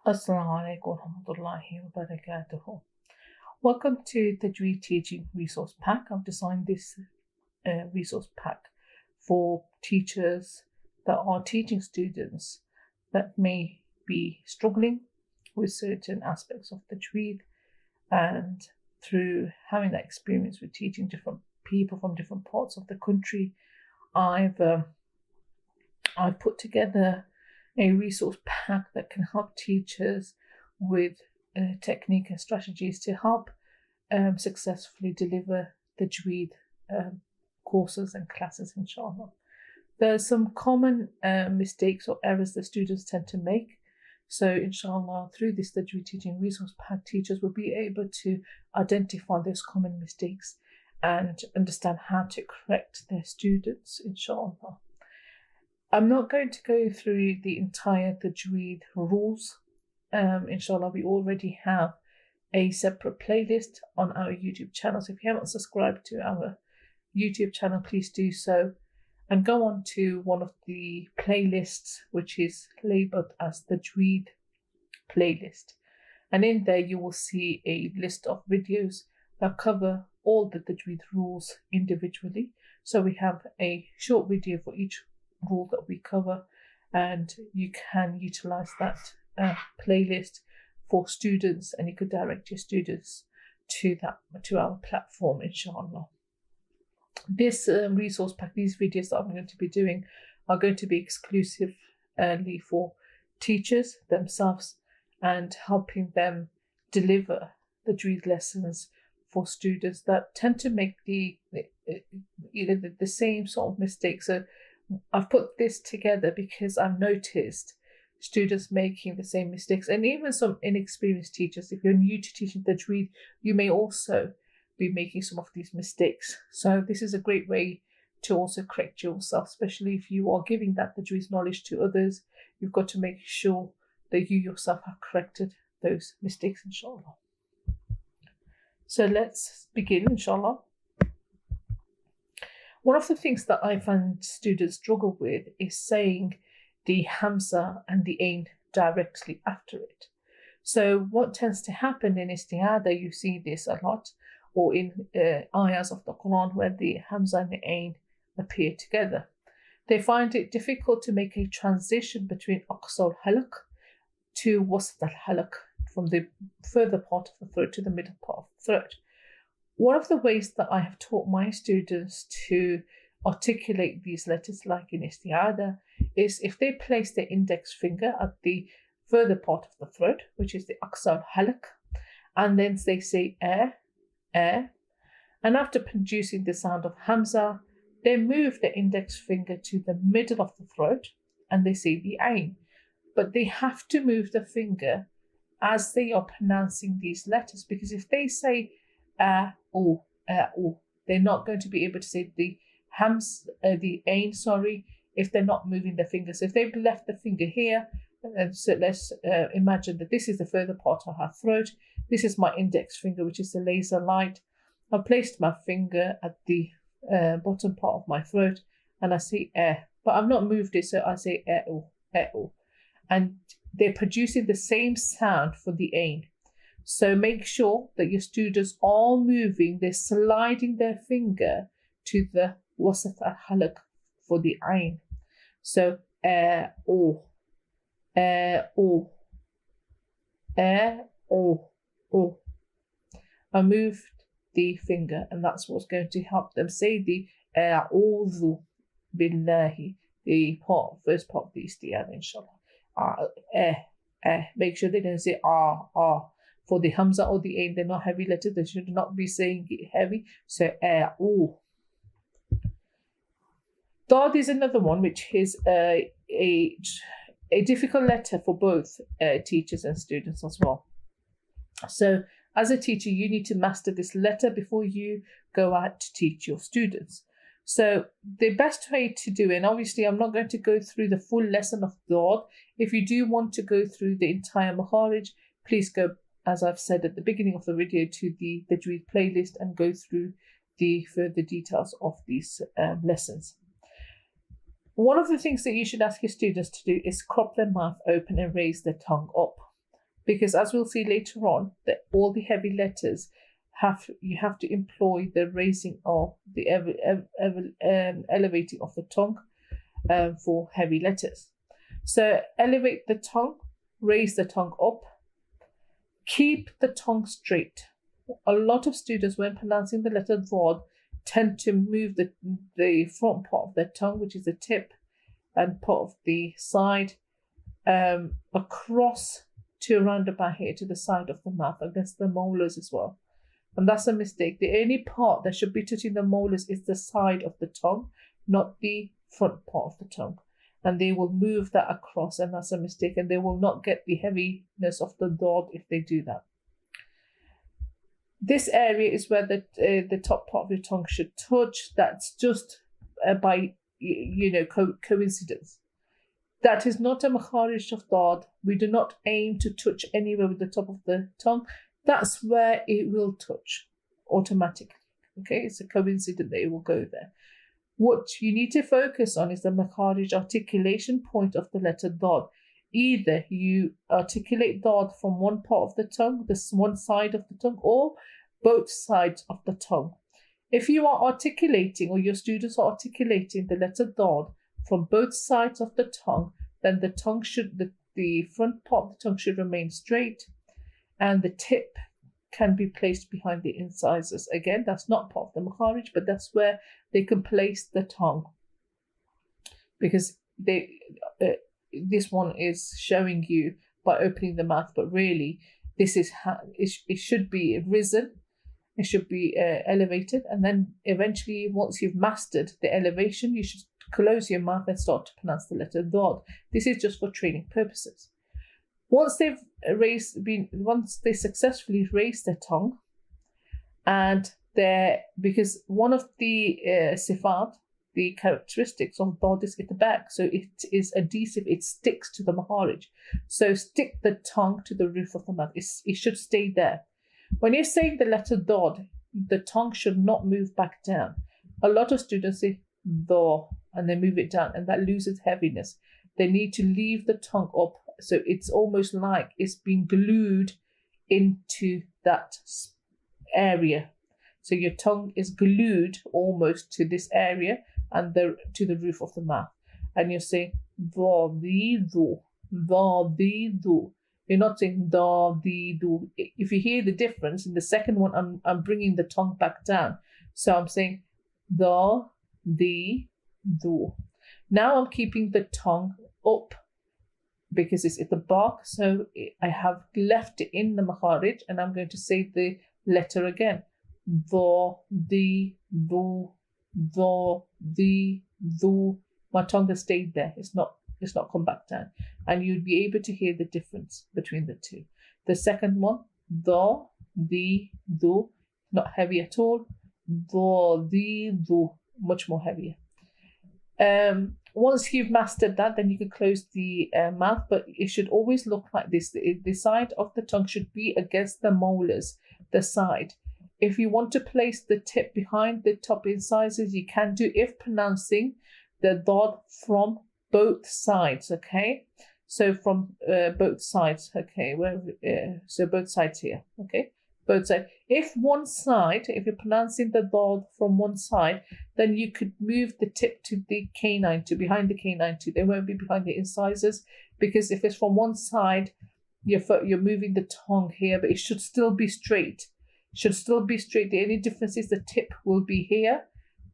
Assalamu alaikum wa rahmatullahi wa barakatuh. Welcome to the Tajweed Teaching Resource Pack. I've designed this resource pack for teachers that are teaching students that may be struggling with certain aspects of Tajweed, and through having that experience with teaching different people from different parts of the country, I've put together a resource pack that can help teachers with technique and strategies to help successfully deliver the Tajweed courses and classes, inshallah. There's some common mistakes or errors that students tend to make. So, inshallah, through this Tajweed teaching resource pack, teachers will be able to identify those common mistakes and understand how to correct their students, inshallah. I'm not going to go through the entire Tajweed rules. Inshallah, we already have a separate playlist on our YouTube channel. So if you haven't subscribed to our YouTube channel, please do so. And go on to one of the playlists, which is labeled as the Tajweed playlist. And in there, you will see a list of videos that cover all the Tajweed rules individually. So we have a short video for each rule that we cover, and you can utilize that playlist for students, and you could direct your students to our platform, inshallah. This resource pack, these videos that I'm going to be doing, are going to be exclusively for teachers themselves and helping them deliver the Tajweed lessons for students that tend to make the same sort of mistakes. So I've put this together because I've noticed students making the same mistakes, and even some inexperienced teachers. If you're new to teaching Tajweed, you may also be making some of these mistakes. So this is a great way to also correct yourself, especially if you are giving that Tajweed knowledge to others. You've got to make sure that you yourself have corrected those mistakes, inshallah. So let's begin, inshallah. One of the things that I find students struggle with is saying the Hamza and the Aim directly after it. So what tends to happen in isti'adah, you see this a lot, or in ayahs of the Quran where the Hamza and the Aim appear together. They find it difficult to make a transition between aqsa al-halq to wasat al-halq, from the further part of the throat to the middle part of the throat. One of the ways that I have taught my students to articulate these letters, like in isti'adah, is if they place their index finger at the further part of the throat, which is the aqsa al-halq, and then they say air, and after producing the sound of Hamza, they move the index finger to the middle of the throat and they say the Ain. But they have to move the finger as they are pronouncing these letters, because if they say they're not going to be able to say the Ain, if they're not moving the finger. So if they've left the finger here, so let's imagine that this is the further part of our throat. This is my index finger, which is the laser light. I've placed my finger at the bottom part of my throat and I say but I've not moved it, so I say and they're producing the same sound for the Ain. So make sure that your students are moving, they're sliding their finger to the wasat al-halq for the Ain. So I moved the finger, and that's what's going to help them say the a'udhu billahi, the first part of the isti'adah, inshallah. Make sure they don't say for the Hamza or the Ain. They're not heavy letters, they should not be saying it heavy. So Dad is another one, which is a difficult letter for both teachers and students as well. So as a teacher, you need to master this letter before you go out to teach your students. So the best way to do it, and obviously I'm not going to go through the full lesson of Dad. If you do want to go through the entire Makharij, please go, as I've said at the beginning of the video, to the Tajweed playlist and go through the further details of these lessons. One of the things that you should ask your students to do is crop their mouth open and raise their tongue up. because as we'll see later on, that all the heavy letters you have to employ the raising of the elevating of the tongue for heavy letters. So elevate the tongue, raise the tongue up, keep the tongue straight. A lot of students, when pronouncing the letter Dod, tend to move the front part of their tongue, which is the tip, and part of the side, across to around about here to the side of the mouth, against the molars as well. And that's a mistake. The only part that should be touching the molars is the side of the tongue, not the front part of the tongue. And they will move that across, and that's a mistake. And they will not get the heaviness of the Dod if they do that. This area is where the top part of your tongue should touch. That's just by coincidence. That is not a makharij of Dod. We do not aim to touch anywhere with the top of the tongue. That's where it will touch automatically. Okay, it's a coincidence that it will go there. What you need to focus on is the makharij articulation point of the letter Dod. Either you articulate Dod from one part of the tongue, this one side of the tongue, or both sides of the tongue. If you are articulating, or your students are articulating the letter Dod from both sides of the tongue, then the tongue the front part of the tongue should remain straight, and the tip can be placed behind the incisors. Again, that's not part of the makharij, but that's where they can place the tongue, because this one is showing you by opening the mouth, but really this is how it should be risen. It should be elevated, and then eventually, once you've mastered the elevation, you should close your mouth and start to pronounce the letter Dod. This is just for training purposes. Once they successfully raise their tongue, and because one of the sifat, the characteristics of Dod is at the back, so it is adhesive, it sticks to the makharij. So stick the tongue to the roof of the mouth. It should stay there. When you're saying the letter Dod, the tongue should not move back down. A lot of students say Do and they move it down, and that loses heaviness. They need to leave the tongue up, so it's almost like it's been glued into that area. So your tongue is glued almost to this area and to the roof of the mouth. And you're saying Do, Di, Do, Do, Di, Do. You're not saying Do, Di, Do. If you hear the difference, in the second one, I'm bringing the tongue back down. So I'm saying Do, Di, Do. Now I'm keeping the tongue up because it's at the back. So I have left it in the makharij, and I'm going to say the letter again. Do, Di, Do, Do, Di, Do. My tongue has stayed there. It's not come back down. And you'd be able to hear the difference between the two. The second one, Do, Di, Do, not heavy at all. Do, Di, Do, much more heavier. Once you've mastered that, then you can close the mouth, but it should always look like this. The side of the tongue should be against the molars, the side. If you want to place the tip behind the top incisors, you can do, if pronouncing the Dod from both sides, okay? So from both sides, okay? So both sides here, okay? Both sides. If you're pronouncing the Dod from one side, then you could move the tip to the canine, to behind the canine too. They won't be behind the incisors, because if it's from one side, you're moving the tongue here, but it should still be straight. It should still be straight. The only difference is the tip will be here.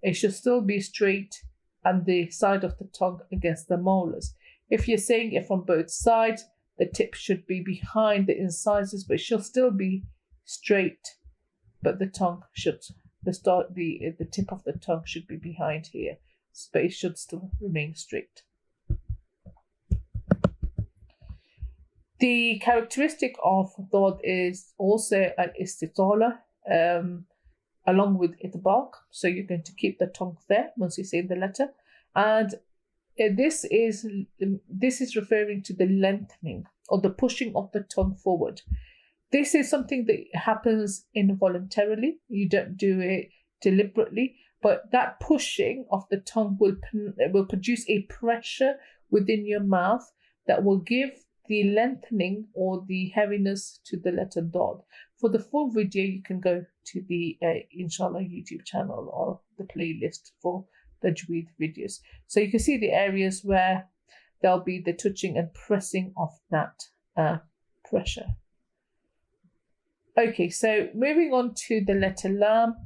It should still be straight, and the side of the tongue against the molars. If you're saying it from both sides, the tip should be behind the incisors, but it should still be straight, but the tongue should, the tip of the tongue should be behind here, but it should still remain straight. The characteristic of Dod is also an istitala, along with itbaq. So you're going to keep the tongue there once you say the letter, and this is referring to the lengthening or the pushing of the tongue forward. This is something that happens involuntarily. You don't do it deliberately, but that pushing of the tongue will produce a pressure within your mouth that will give the lengthening or the heaviness to the letter dot. For the full video, you can go to the Inshallah YouTube channel or the playlist for Tajweed videos. So you can see the areas where there'll be the touching and pressing of that pressure. Okay, so moving on to the letter lam,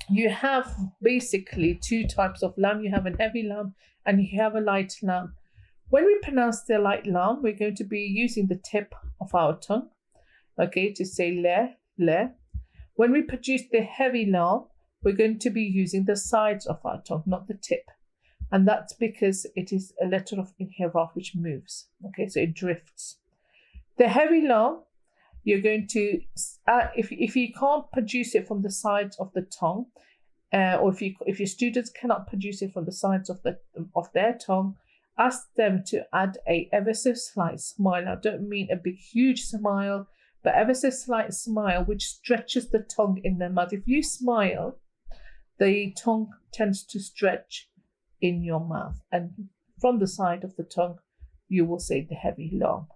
you have basically two types of lam. You have an heavy lam and you have a light lam. When we pronounce the light lam, we're going to be using the tip of our tongue, okay, to say le. When we produce the heavy lam, we're going to be using the sides of our tongue, not the tip. And that's because it is a letter of inhiraf which moves, okay, so it drifts. The heavy lam, you're going to, if you can't produce it from the sides of the tongue, or if your students cannot produce it from the sides of their tongue, ask them to add a ever so slight smile. I don't mean a big huge smile, but ever so slight smile which stretches the tongue in their mouth. If you smile, the tongue tends to stretch in your mouth, and from the side of the tongue you will say the heavy lam.